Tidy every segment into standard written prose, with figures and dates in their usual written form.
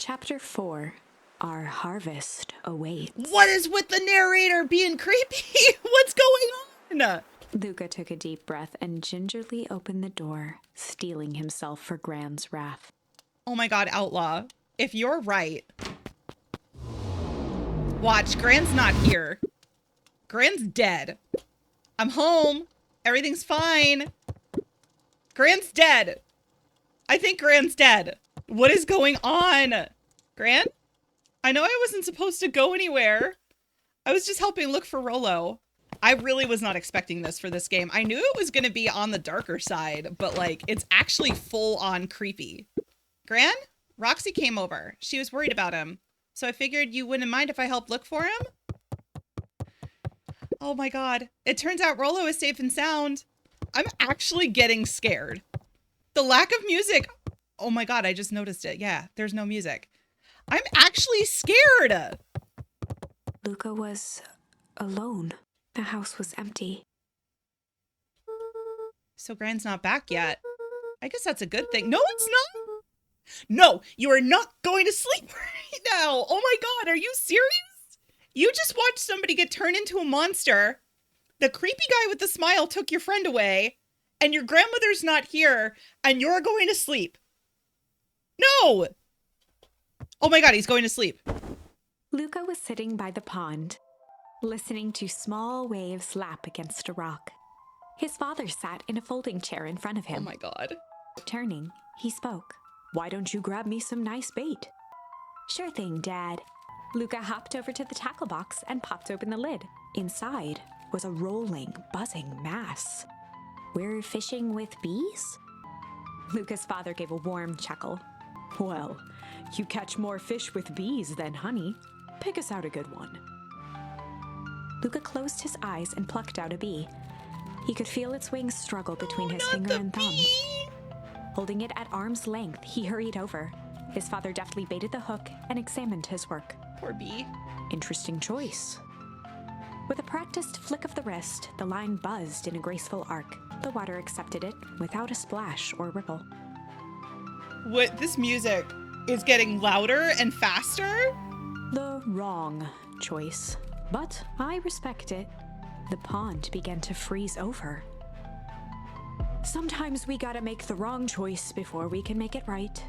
Chapter 4. Our harvest awaits. What is with the narrator being creepy? What's going on? Luca took a deep breath and gingerly opened the door, steeling himself for Gran's wrath. Oh my god, Outlaw. If you're right. Watch, Gran's not here. Gran's dead. I'm home. Everything's fine. Gran's dead. I think Gran's dead. What is going on? Gran? I know I wasn't supposed to go anywhere. I was just helping look for Rollo. I really was not expecting this for this game. I knew it was going to be on the darker side, but like, it's actually full on creepy. Gran? Roxy came over. She was worried about him. So I figured you wouldn't mind if I helped look for him? Oh my god. It turns out Rollo is safe and sound. I'm actually getting scared. The lack of music. Oh my god, I just noticed it. Yeah, there's no music. I'm actually scared. Luca was alone. The house was empty. So Gran's not back yet. I guess that's a good thing. No, it's not. No, you are not going to sleep right now. Oh my god, are you serious? You just watched somebody get turned into a monster. The creepy guy with the smile took your friend away, and your grandmother's not here, and you're going to sleep. No! Oh my god, he's going to sleep. Luca was sitting by the pond, listening to small waves lap against a rock. His father sat in a folding chair in front of him. Oh my god. Turning, he spoke. "Why don't you grab me some nice bait?" "Sure thing, Dad." Luca hopped over to the tackle box and popped open the lid. Inside was a rolling, buzzing mass. "We're fishing with bees?" Luca's father gave a warm chuckle. "Well, you catch more fish with bees than honey. Pick us out a good one." Luca closed his eyes and plucked out a bee. He could feel its wings struggle between his finger and thumb. Holding it at arm's length, he hurried over. His father deftly baited the hook and examined his work. Poor bee. "Interesting choice." With a practiced flick of the wrist, the line buzzed in a graceful arc. The water accepted it without a splash or ripple. What? This music is getting louder and faster? The wrong choice, but I respect it. The pond began to freeze over. Sometimes we gotta make the wrong choice before we can make it right.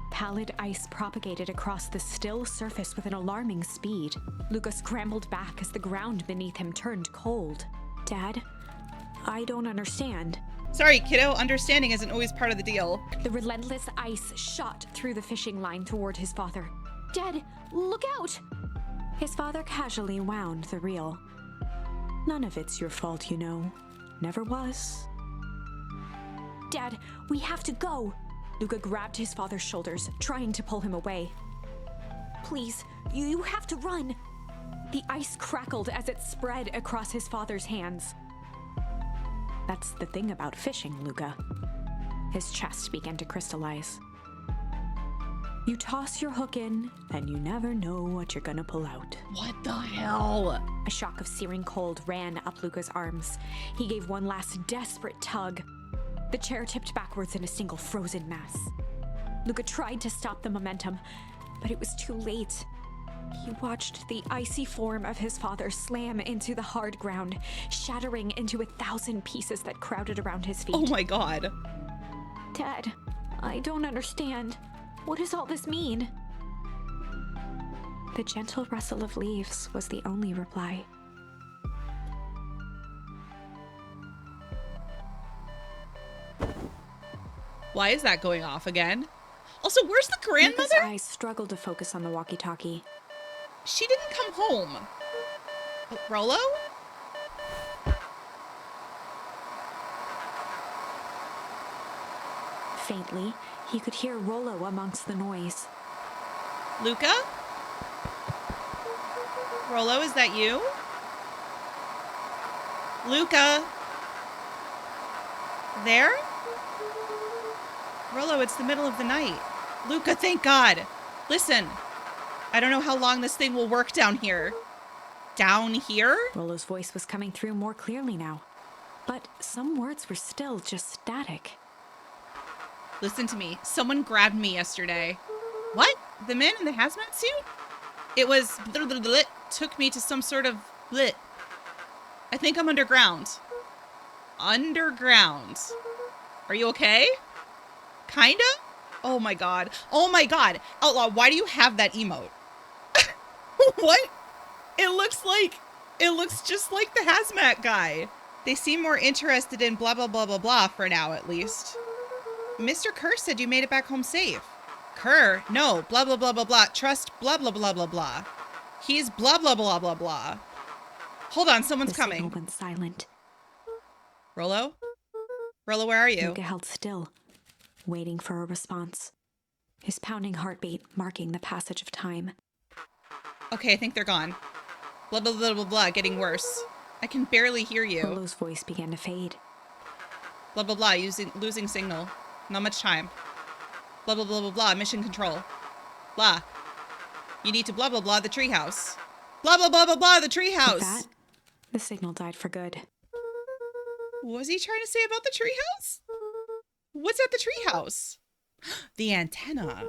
Pallid ice propagated across the still surface with an alarming speed. Luca scrambled back as the ground beneath him turned cold. "Dad, I don't understand." Sorry, kiddo, understanding isn't always part of the deal. The relentless ice shot through the fishing line toward his father. "Dad, look out!" His father casually wound the reel. "None of it's your fault, you know. Never was." "Dad, we have to go!" Luca grabbed his father's shoulders, trying to pull him away. "Please, you have to run!" The ice crackled as it spread across his father's hands. "That's the thing about fishing, Luca." His chest began to crystallize. "You toss your hook in, and you never know what you're gonna pull out." What the hell? A shock of searing cold ran up Luca's arms. He gave one last desperate tug. The chair tipped backwards in a single frozen mass. Luca tried to stop the momentum, but it was too late. He watched the icy form of his father slam into the hard ground, shattering into 1,000 pieces that crowded around his feet. Oh my god. "Dad, I don't understand. What does all this mean?" The gentle rustle of leaves was the only reply. Why is that going off again? Also, where's the grandmother? Luca's eyes struggled to focus on the walkie-talkie. She didn't come home. Oh, Rollo? Faintly, he could hear Rollo amongst the noise. Luca? Rollo, is that you? Luca? There? Rollo, it's the middle of the night. Luca, thank God. Listen, I don't know how long this thing will work down here. Down here? Rollo's voice was coming through more clearly now, but some words were still just static. Listen to me. Someone grabbed me yesterday. What? The man in the hazmat suit? It was took me to some sort of lit. I think I'm underground. Underground. Are you okay? Kinda? Oh my god. Oh my god. Outlaw, why do you have that emote? What? It looks just like the hazmat guy. They seem more interested in blah blah blah blah blah for now at least. Mr. Kerr said you made it back home safe. Kerr? No, blah blah blah blah blah. Trust blah blah blah blah blah. He's blah blah blah blah blah. Hold on, someone's coming. The signal went silent. Rollo? Rollo, where are you? Luca held still, waiting for a response. His pounding heartbeat marking the passage of time. Okay, I think they're gone. Blah blah blah blah blah, getting worse. I can barely hear you. Rollo's voice began to fade. Blah blah blah, losing signal. Not much time. Blah blah blah blah blah, mission control. Blah. You need to blah blah blah the treehouse. Blah blah blah blah blah the treehouse. With that, the signal died for good. What was he trying to say about the treehouse? What's at the treehouse? The antenna.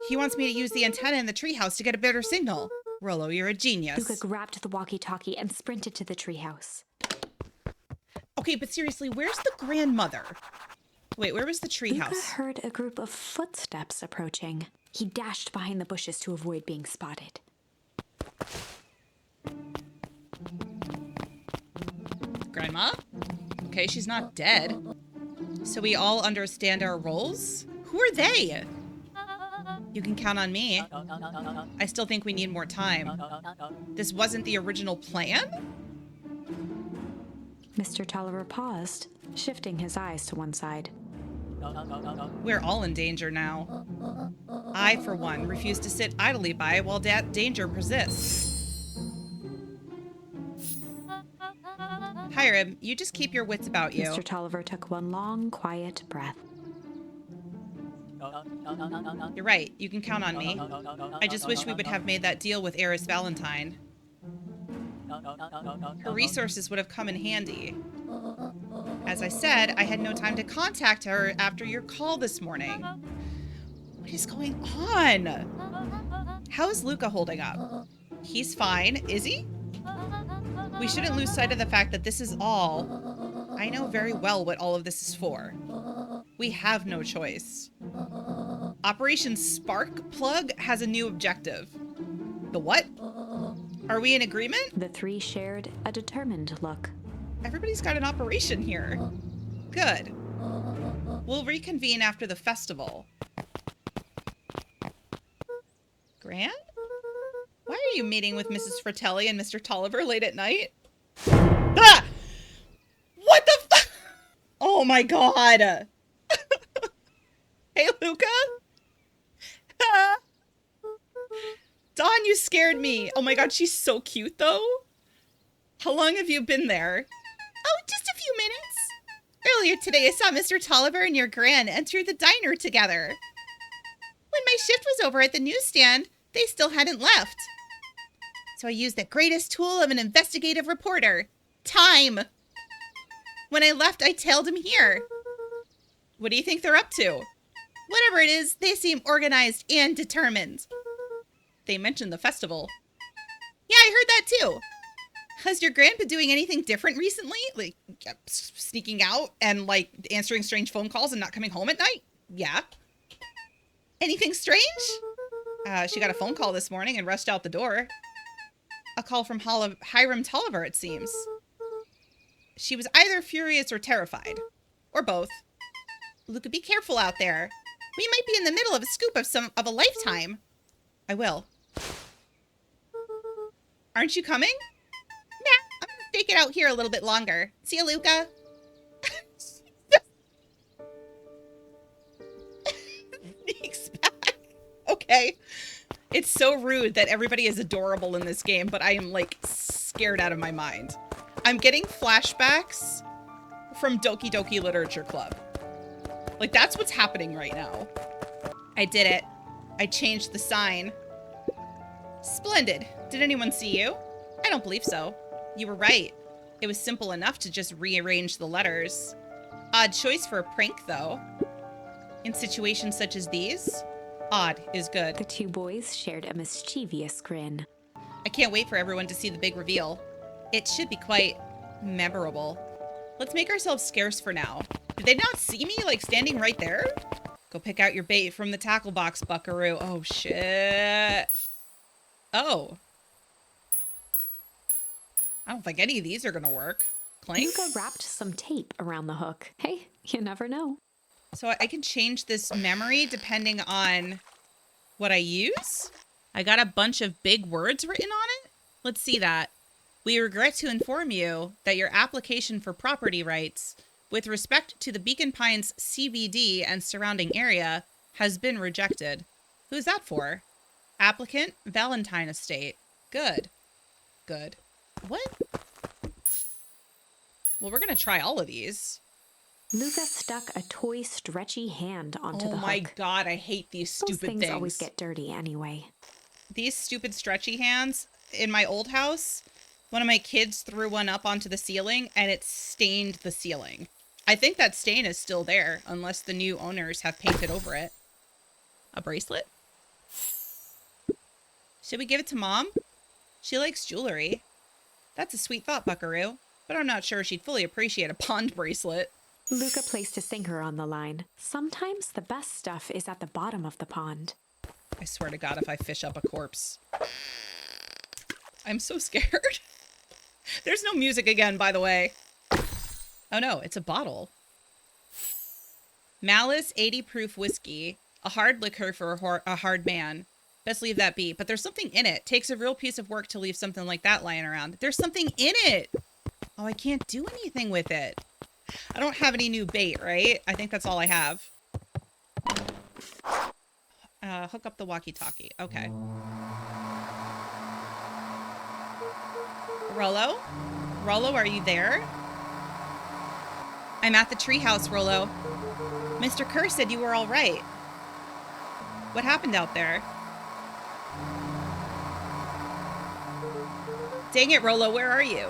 He wants me to use the antenna in the treehouse to get a better signal. Rollo, you're a genius. Luca grabbed the walkie-talkie and sprinted to the treehouse. Okay, but seriously, where's the grandmother? Wait, where was the treehouse? Luca heard a group of footsteps approaching. He dashed behind the bushes to avoid being spotted. Grandma? Okay, she's not dead. So we all understand our roles? Who are they? You can count on me. I still think we need more time. This wasn't the original plan? Mr. Tolliver paused, shifting his eyes to one side. We're all in danger now. I, for one, refuse to sit idly by while that danger persists. Hiram, you just keep your wits about you. Mr. Tolliver took one long, quiet breath. You're right. You can count on me. I just wish we would have made that deal with Eris Valentine. Her resources would have come in handy. As I said, I had no time to contact her after your call this morning. What is going on? How is Luca holding up? He's fine, is he? We shouldn't lose sight of the fact that this is all. I know very well what all of this is for. We have no choice. Operation Spark Plug has a new objective. The what? Are we in agreement? The three shared a determined look. Everybody's got an operation here. Good. We'll reconvene after the festival. Gran? Why are you meeting with Mrs. Fratelli and Mr. Tolliver late at night? Ah! What the f- Oh my god! Hey, Luca? Dawn, you scared me. Oh my god, she's so cute, though. How long have you been there? Oh, just a few minutes. Earlier today, I saw Mr. Tolliver and your Gran enter the diner together. When my shift was over at the newsstand, they still hadn't left. So I used the greatest tool of an investigative reporter, time. When I left, I tailed him here. What do you think they're up to? Whatever it is, they seem organized and determined. They mentioned the festival. Yeah, I heard that too. Has your grandpa doing anything different recently? Like, sneaking out and, like, answering strange phone calls and not coming home at night? Yeah. Anything strange? She got a phone call this morning and rushed out the door. A call from Hiram Tolliver, it seems. She was either furious or terrified. Or both. Luca, be careful out there. We might be in the middle of a scoop of a lifetime. I will. Aren't you coming? Nah, I'm gonna stake it out here a little bit longer. See you, Luca. Sneaks back. Okay. It's so rude that everybody is adorable in this game, but I am, like, scared out of my mind. I'm getting flashbacks from Doki Doki Literature Club. Like, that's what's happening right now. I did it. I changed the sign. Splendid. Did anyone see you? I don't believe so. You were right. It was simple enough to just rearrange the letters. Odd choice for a prank, though. In situations such as these, Odd is good. The two boys shared a mischievous grin. I can't wait for everyone to see the big reveal. It should be quite memorable. Let's make ourselves scarce for now. Did they not see me, like, standing right there? Go pick out your bait from the tackle box, buckaroo. Oh, shit. Oh. I don't think any of these are gonna work. Clink. Luca wrapped some tape around the hook. Hey, you never know. So I can change this memory depending on what I use. I got a bunch of big words written on it. Let's see that. We regret to inform you that your application for property rights with respect to the Beacon Pines CBD and surrounding area has been rejected. Who's that for? Applicant, Valentine Estate. Good. Good. What? Well, we're going to try all of these. Luca stuck a toy stretchy hand onto the hook. Oh my god, I hate these stupid Those things always get dirty anyway. These stupid stretchy hands. In my old house, one of my kids threw one up onto the ceiling and it stained the ceiling. I think that stain is still there unless the new owners have painted over it. A bracelet? Should we give it to Mom? She likes jewelry. That's a sweet thought, buckaroo, but I'm not sure she'd fully appreciate a pond bracelet. Luca placed a sinker on the line. Sometimes the best stuff is at the bottom of the pond. I swear to God, if I fish up a corpse. I'm so scared. There's no music again, by the way. Oh no, it's a bottle. Malice 80 proof whiskey. A hard liquor for a hard man. Best leave that be. But there's something in it. Takes a real piece of work to leave something like that lying around. There's something in it. Oh, I can't do anything with it. I don't have any new bait, right? I think that's all I have. Hook up the walkie-talkie. Okay. Rollo? Rollo, are you there? I'm at the treehouse, Rollo. Mr. Kerr said you were all right. What happened out there? Dang it, Rollo, where are you?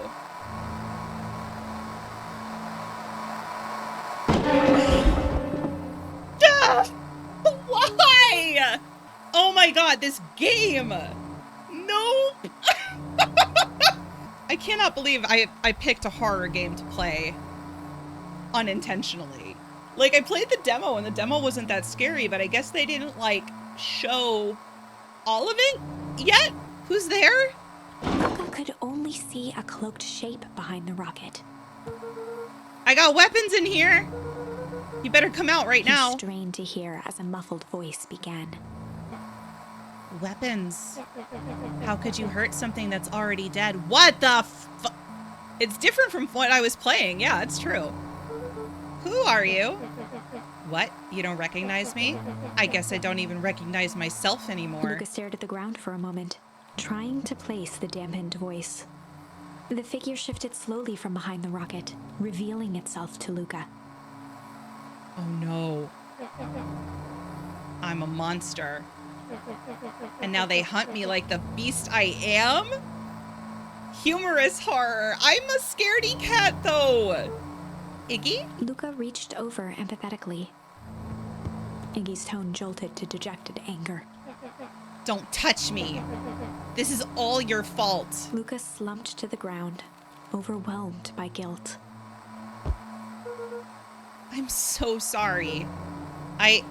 Why? Oh my god, this game! No! I cannot believe I picked a horror game to play unintentionally. Like, I played the demo, and the demo wasn't that scary, but I guess they didn't, like, show all of it yet? Who's there? Luca could only see a cloaked shape behind the rocket. I got weapons in here! You better come out right now. He strained to hear as a muffled voice began. Weapons. How could you hurt something that's already dead? What the fu- It's different from what I was playing. Yeah, it's true. Who are you? What? You don't recognize me? I guess I don't even recognize myself anymore. Luca stared at the ground for a moment, trying to place the dampened voice. The figure shifted slowly from behind the rocket, revealing itself to Luca. Oh no. I'm a monster. And now they hunt me like the beast I am? Humorous horror. I'm a scaredy cat, though. Iggy? Luca reached over empathetically. Iggy's tone jolted to dejected anger. Don't touch me. This is all your fault. Luca slumped to the ground, overwhelmed by guilt. I'm so sorry. I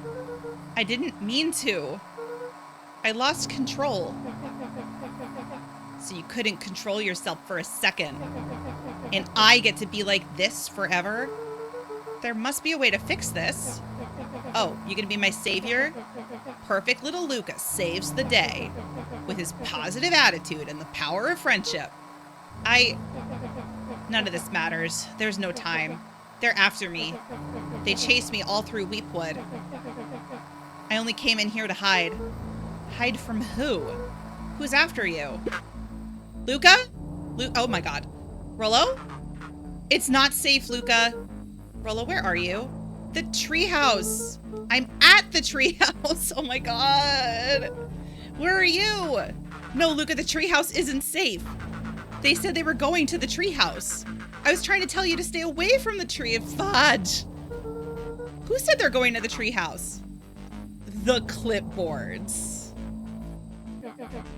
didn't mean to. I lost control. So you couldn't control yourself for a second. And I get to be like this forever? There must be a way to fix this. Oh, you gonna be my savior? Perfect little Luca saves the day with his positive attitude and the power of friendship. None of this matters. There's no time. They're after me. They chased me all through Weepwood. I only came in here to hide. Hide from who? Who's after you? Luca? Oh my god. Rollo? It's not safe, Luca. Rollo, where are you? The treehouse. I'm at the treehouse. Oh my god. Where are you? No, Luca, the treehouse isn't safe. They said they were going to the treehouse. I was trying to tell you to stay away from the tree of fudge. Who said they're going to the treehouse? The clipboards.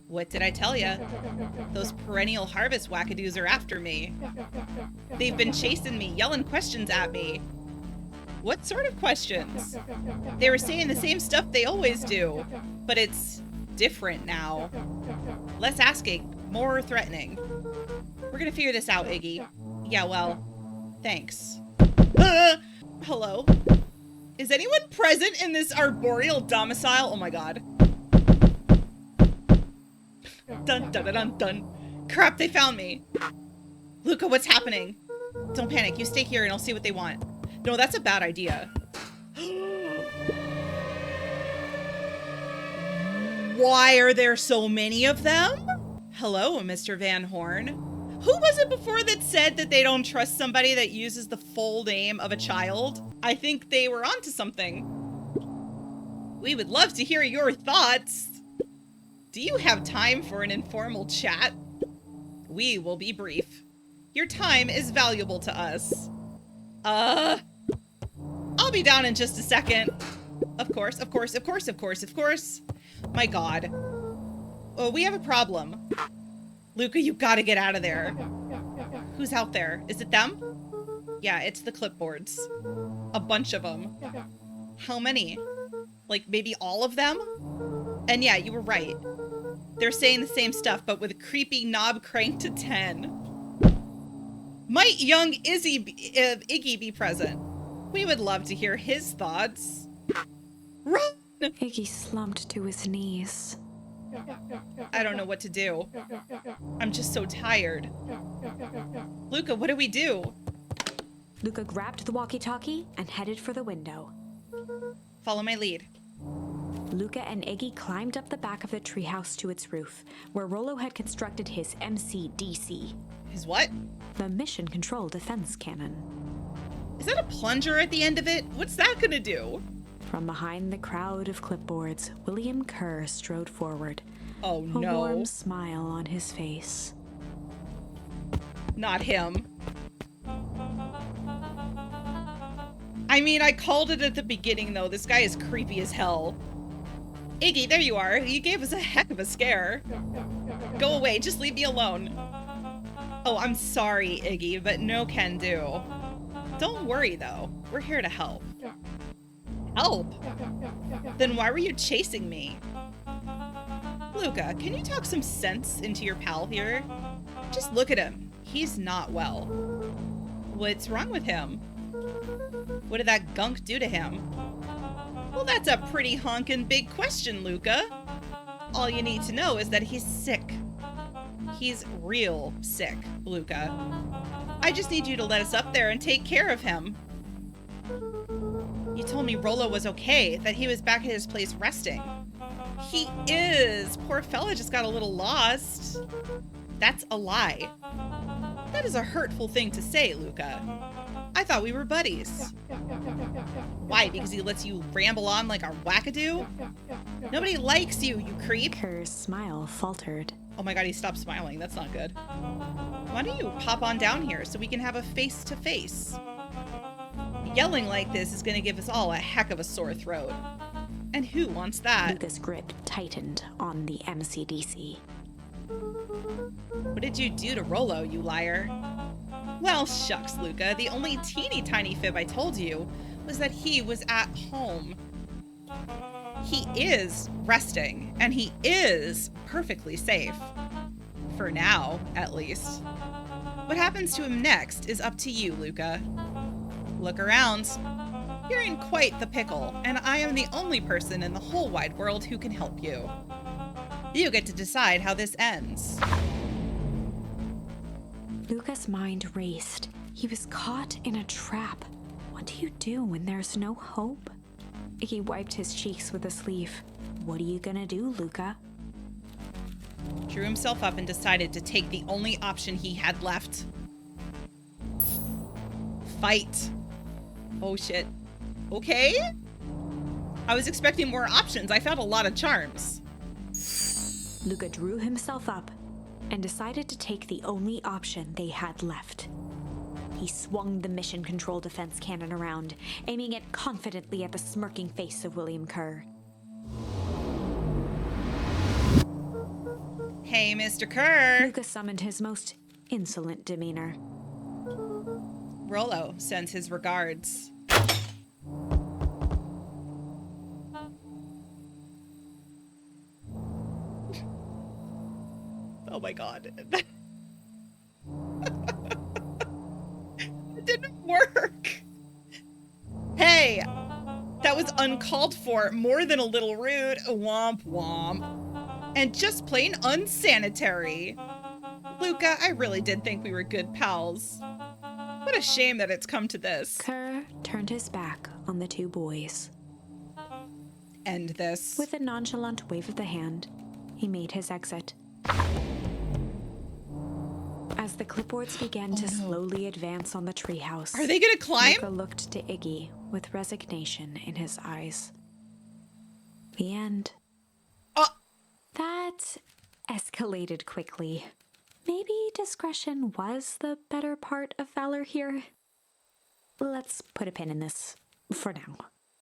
What did I tell ya? Those perennial harvest wackadoos are after me. They've been chasing me, yelling questions at me. What sort of questions? They were saying the same stuff they always do, but it's different now. Less asking, more threatening. We're gonna figure this out, Iggy. Yeah, well, thanks. Hello? Is anyone present in this arboreal domicile? Oh my god. Dun dun dun dun dun. Crap, they found me. Luca, what's happening? Don't panic, you stay here and I'll see what they want. No, that's a bad idea. Why are there so many of them? Hello, Mr. Van Horn. Who was it before that said that they don't trust somebody that uses the full name of a child? I think they were onto something. We would love to hear your thoughts. Do you have time for an informal chat? We will be brief. Your time is valuable to us. I'll be down in just a second. Of course, of course, of course, of course, of course. My god. Oh, we have a problem. Luca, you gotta get out of there. Who's out there? Is it them? Yeah, it's the clipboards. A bunch of them. How many? Like, maybe all of them? And yeah, you were right. They're saying the same stuff, but with a creepy knob cranked to 10. Might young Iggy be present? We would love to hear his thoughts. Run! Iggy slumped to his knees. I don't know what to do. I'm just so tired. Luca, what do we do? Luca grabbed the walkie-talkie and headed for the window. Follow my lead. Luca and Iggy climbed up the back of the treehouse to its roof, where Rollo had constructed his MCDC. His what? The Mission Control Defense Cannon. Is that a plunger at the end of it? What's that gonna do? From behind the crowd of clipboards, William Kerr strode forward. Oh A no. warm smile on his face. Not him. I mean, I called it at the beginning though. This guy is creepy as hell. Iggy, there you are. You gave us a heck of a scare. Go away, just leave me alone. Oh, I'm sorry, Iggy, but no can do. Don't worry though. We're here to help. Help? Then why were you chasing me? Luca, can you talk some sense into your pal here? Just look at him. He's not well. What's wrong with him? What did that gunk do to him? Well, that's a pretty honkin' big question, Luca. All you need to know is that he's sick. He's real sick, Luca. I just need you to let us up there and take care of him. You told me Rollo was okay, that he was back at his place resting. He is. Poor fella just got a little lost. That's a lie. That is a hurtful thing to say, Luca. I thought we were buddies. Why? Because he lets you ramble on like a wackadoo? Nobody likes you, you creep. Kerr's smile faltered. Oh my god, he stopped smiling. That's not good. Why don't you pop on down here so we can have a face-to-face? Yelling like this is gonna give us all a heck of a sore throat. And who wants that? Luca's grip tightened on the MCDC. What did you do to Rollo, you liar? Well, shucks, Luca. The only teeny tiny fib I told you was that he was at home. He is resting, and he is perfectly safe. For now, at least. What happens to him next is up to you, Luca. Look around. You're in quite the pickle, and I am the only person in the whole wide world who can help you. You get to decide how this ends. Luca's mind raced. He was caught in a trap. What do you do when there's no hope? Iggy wiped his cheeks with a sleeve. What are you gonna do, Luca? Drew himself up and decided to take the only option he had left. Fight. Oh shit. Okay? I was expecting more options. I found a lot of charms. Luca drew himself up and decided to take the only option they had left. He swung the Mission Control Defense Cannon around, aiming it confidently at the smirking face of William Kerr. Hey, Mr. Kerr. Luca summoned his most insolent demeanor. Rollo sends his regards. Oh my god. It didn't work. Hey, that was uncalled for, more than a little rude. Womp womp. And just plain unsanitary. Luca, I really did think we were good pals. What a shame that it's come to this. Kerr turned his back on the two boys. End this. With a nonchalant wave of the hand, he made his exit. As the clipboards began to slowly advance on the treehouse, Are they gonna climb? Luca looked to Iggy with resignation in his eyes. The end. That escalated quickly. Maybe discretion was the better part of valor here. Let's put a pin in this for now.